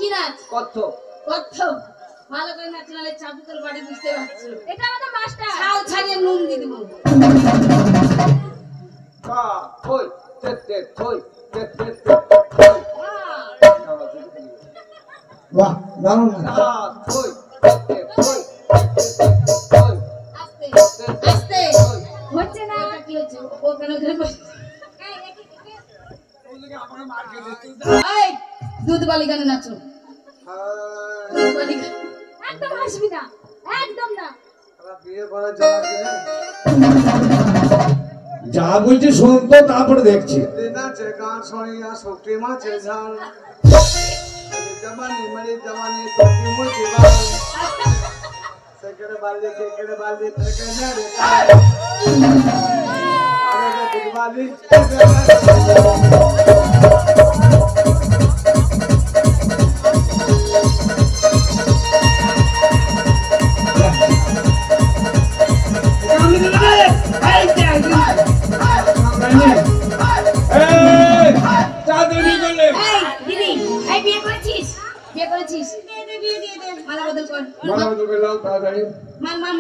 কি নাচ? কত্থক। কত্থক ভালো করে নাচ নালে চাবি তোর বাড়ি বুঝতে পারছো। এটা আমাদের মাস্টার। ছাও ছাড়িয়ে নুন দিয়ে দেবো। কা থই তে তে থই তে তে তে। বাহ দারুণ কা থই তে তে থই থই। আস্তে আস্তে হচ্ছে না। কি হচ্ছে? ও কেন করে বসে? আমাকে মার খেয়ে দিচ্ছিস। এই দুধ বালি গানে নাচো। দুধ বালি গান। একদম হাসবি না, একদম না। বিয়ে করার জন্য যা বলছি শুনতো তারপরে দেখছি নাচে গান শুনিয়া শক্তি মাছে ঝাল জমানি মরি জমানি শক্তি মুখি বাল সেকেড়ে বালি কেকেড়ে বালি থেকে নেড়ে আরে দুধ বালি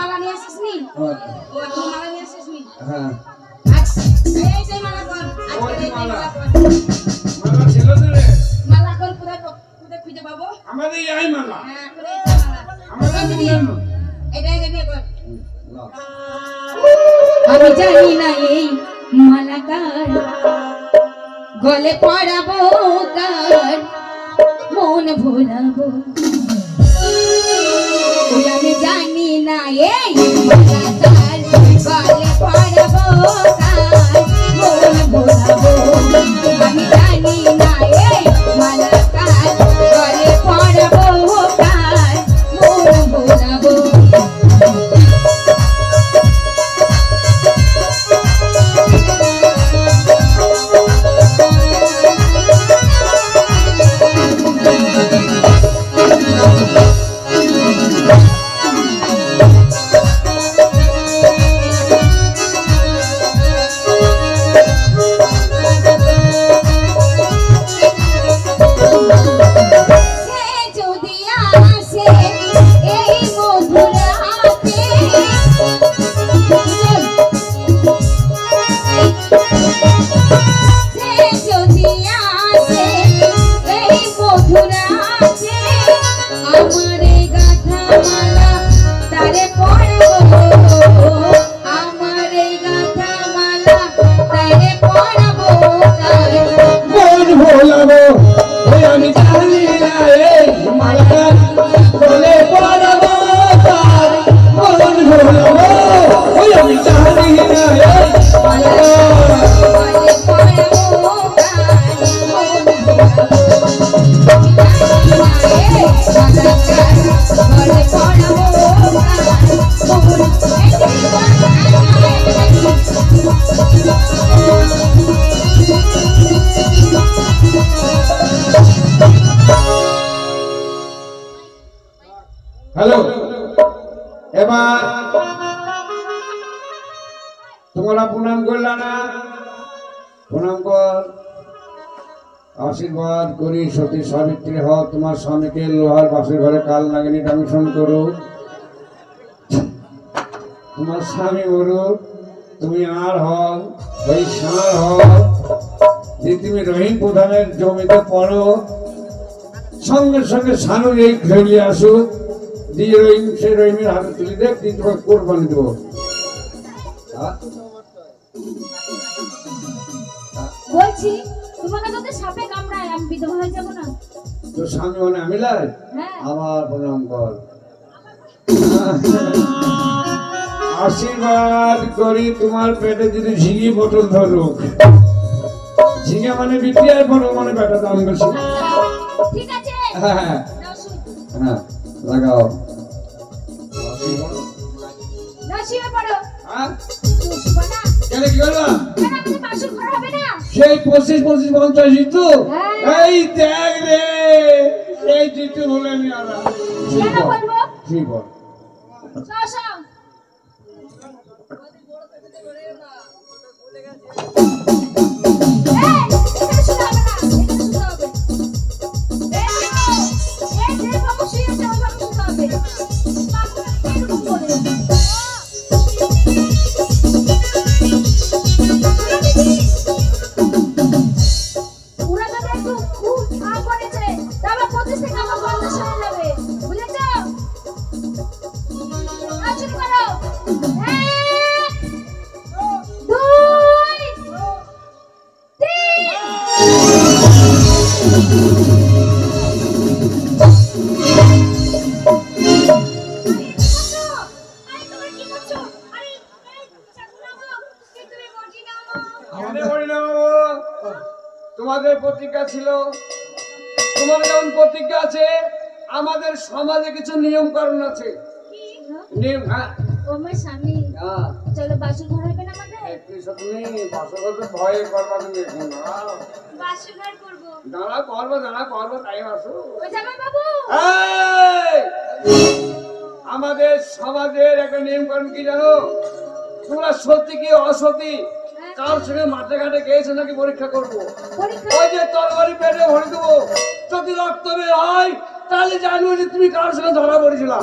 মালা নিয়ে আসিস নি? ও এখন মালা নিয়ে আসিস নি? হ্যাঁ এই যে মালা কর। আজকে এই মালা কর। মালা ছিল তো রে মালা কর কোথায় খুঁজে পাবো? আমাদের এই মালা হ্যাঁ করে এই মালা। আমাদের এটা নিয়ে কর। আমি জানি না এই মালা কার, গলে পড়াবো কার, মন ভোলাবো। আমি জানি না এই মালা কার, গলে পড়াবো কার, মন ভোলাবো। আমি জানি না এই মালা কার, গলে পড়াবো কার, মন ভোলাবো। হ্যালো এবার তোমরা প্রণাম করলা না? প্রণাম কর, আশীর্বাদ করি সতী সাবিত্রী হও। তোমার স্বামীকে লোহার বাসের ঘরে কাল নাগিনী ডামিশন করো। তোমার স্বামী মরুক, তুমি আর হও ওই ষাঁড় হও যে তুমি রহিম প্রধানের জমিতে পড়ো। সঙ্গে সঙ্গে সানুর এই খেলিয়ে আসুক, দিয়ে রহিম সে রহিমের হাতে তুলে দেখ, দিয়ে তোমাকে কোরবানি দেবো। বলছি তোমাকে যদি সাপে কামড়ায় আমি বিধবা হয়ে যাব না? তো স্বামী মানে আমি লাই হ্যাঁ। আমার প্রণাম কর, আশীর্বাদ করি তোমার পেটে যদি ঝিঙে পটল ধরুক। ঝিঙে মানে বিক্রি আর পটল মানে পেটে দাম বেশি। ঠিক আছে হ্যাঁ হ্যাঁ নাও শুন। হ্যাঁ লাগাও। নাও শুয়ে পড়ো। হ্যাঁ শুবো না? কেন কি করবা? কেন আমাদের বাসর ঘর হবে না? সেই 25-50 জিতু হ্যাঁ। এই দেখ রে, সেই জিতু বলে নি আমরা কেন বলবো? ঠিক বল। শোও শোও। এই, এখানে শুতে হবে না, এখানে শুতে হবে। এই, আমাদের প্রতিজ্ঞা ছিল, তোমাদের যেমন প্রতিজ্ঞা আছে, আমাদের সমাজে কিছু নিয়ম কানুন আছে। নিয়ম, হ্যাঁ ও আমার স্বামী, হ্যাঁ চলো বাসর ঘর হবে না আমাদের? তুমি বাসর করতে ভয় করবা, তুমি এখন বাসর ঘর করবো। দাঁড়া করবো তাই আসো। ও জামাই বাবু, এই! আমাদের সমাজের একটা নিয়ম কানুন কি জানো? তোমরা সত্যি কি অসতী কার সঙ্গে মাঠে ঘাটে গিয়েছো নাকি পরীক্ষা করবো। পরীক্ষা ওই যে তরবারি পেটে ভরে দেবো, যদি রক্ত বের হয় তাহলে জানবো যে তুমি কার সঙ্গে ধরা পড়েছিলাম।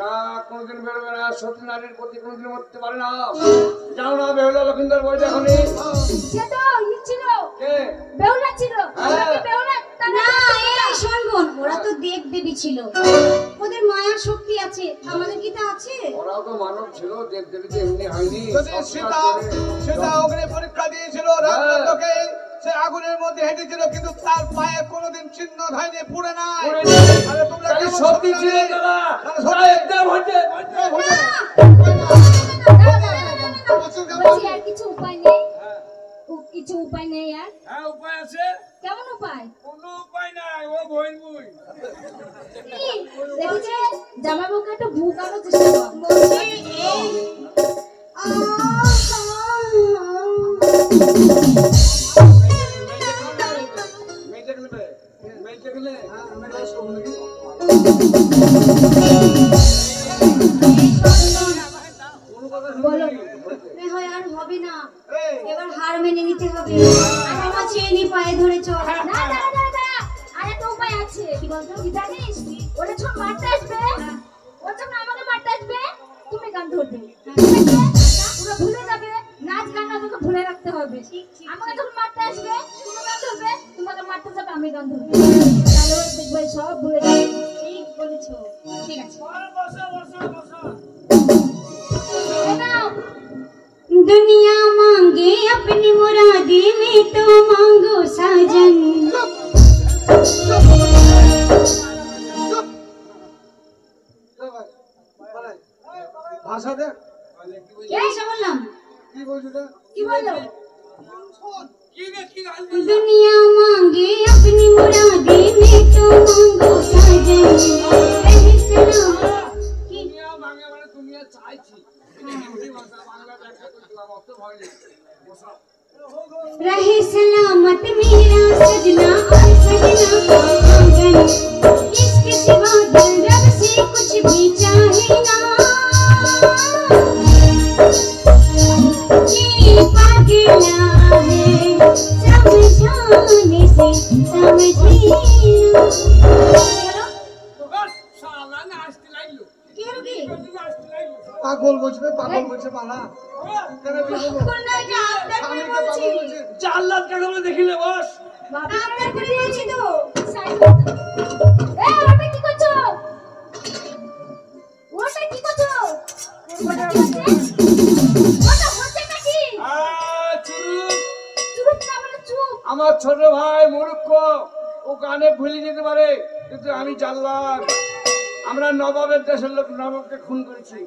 না, কোনোদিন বেরোবে না, সতী নারীর প্রতি কোনোদিন মরতে পারে না। যাও না, বেহুলা লক্ষিন্দর বই দেখনি? সে তো ই ছিল, কে? বেহুলা ছিল। হ্যাঁ। বেহুলা না, এই শোন বোন, ওরা তো দেব দেবী ছিল, ওদের মায়ার শক্তি আছে, আমাদের কি তা আছে? ওরাও তো মানব ছিল, দেব দেবী তো এমনি হয়নি। যদি সীতা অগ্নি পরীক্ষা দিয়েছিল রামচন্দ্রকে, সে আগুনের মধ্যে হেঁটেছিল, কিন্তু তার পায়ে কোনোদিন চিহ্ন হয়নি, পুড়ে নাই। আরে তোমরা তাহলে কেমন সত্যি সতী ছিল নারী? তারা। তাহলে তারা একদম হয়েছে। বলছি আর কিছু উপায় নেই? কিছু উপায় নেই আর? হ্যাঁ, উপায় আছে। কেমন উপায়? কোনো উপায় নাই, ও বইন বই। দেখেছে জামাই বাবুকে একটু ভুকানোর চেষ্টা কর। বলছি এই মেয়েটা গেলে, মেয়েটা গেলে। কোনো কথা বলো। মনে হয় আর হবে না, এই, এবার হার মেনে নিতে হবে। আমার চেনি পায়ে ধরে চল। না, আর একটা উপায় আছে। কি বলতো? কি জানিস? ওটা যখন মারতে আসবে, ও যখন আমাকে মারতে আসবে, তুমি গান ধরবে। ঠিক আছে? পুরো ভুলে যাবে, নাচ গান আমাকে ভুলে রাখতে হবে। আমাকে যখন মারতে আসবে, তুমি গান ধরবে, তোমাকে মারতে যাবে, আমি গান ধরবো। তাহলে ও দেখবে সব ভুলে যাবে। ঠিক বলেছো। ঠিক আছে। এই নাও। दुनिया मांगे अपनी मुरादी में तो मांगो साजन। ভাষা দেখ, এই সব বললাম, কি বলছি রে? কি বললো? दुनिया मांगे अपनी मुरादी में तो मांगो साजन। रहे सलाम की দুনিয়া ভাঙে মানে দুনিয়া চাইছি। হিন্দি ভাষা, বাংলা ব্যাখ্যা করছিলাম, অত ভয় নেই। বসো। रहे सलामत मेरा सजना और सजना का आंगन। इसके सिवा दिल रब से कुछ भी चाहे ना। ये पागला है समझाने से समझे ना। বাস, শালা নাচতে লাগলো। কি হলো কি? নাচতে লাগলো। পাগল বলছে, পাগল বলছে পালা। কেন বিয়ে করবো? কোন নায়িকা? আপনাকে স্বামীকে বলছি। পাগল বলছে। জাল্লাদ কাকে বলে দেখিলে বস। আপনাকে দিয়েছি তো। এই, ওটা কি করছো? ওটা কি করছো? ওটা কি হচ্ছে? ওটা হচ্ছে নাকি? চুপ। চুপ না বলে চুপ। আমার ছোট ভাই মূর্খ, ও গানে ভুলে যেতে পারে, কিন্তু আমি জানলাম আমরা নবাবের দেশের লোক নবাবকে খুন করেছি।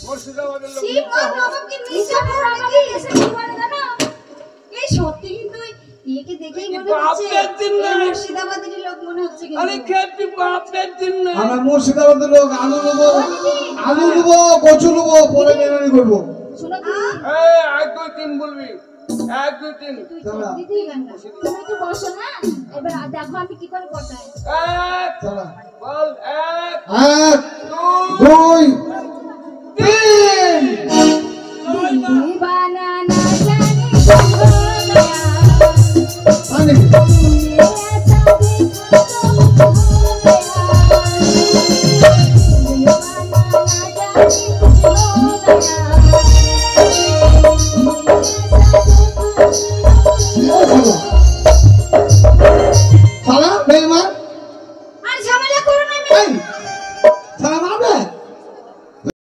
মুর্শিদাবাদের লোক শিব আর নবাবকে মিশা করা নাকি? এসে কি বলে জানো? এই সত্যি কিন্তু একে দেখেই মনে কিন্তু হচ্ছে বাপের দিন এই নাই। মুর্শিদাবাদের লোক মনে হচ্ছে আরে কিন্তু। খেতে বাপের দিন না। আমরা মুর্শিদাবাদের লোক, আলু নেবো, কচু নেবো, পরে বেনানি করবো। শোনো তো। এই, 1 2 3 বলবি, 1 2 3। দাঁড়া, দিদি তুমি একটু বসো না, এবার দেখো আমি কি করে পটাই। এক, দাঁড়া। বল, 1 এক, 2 দুই, তিন।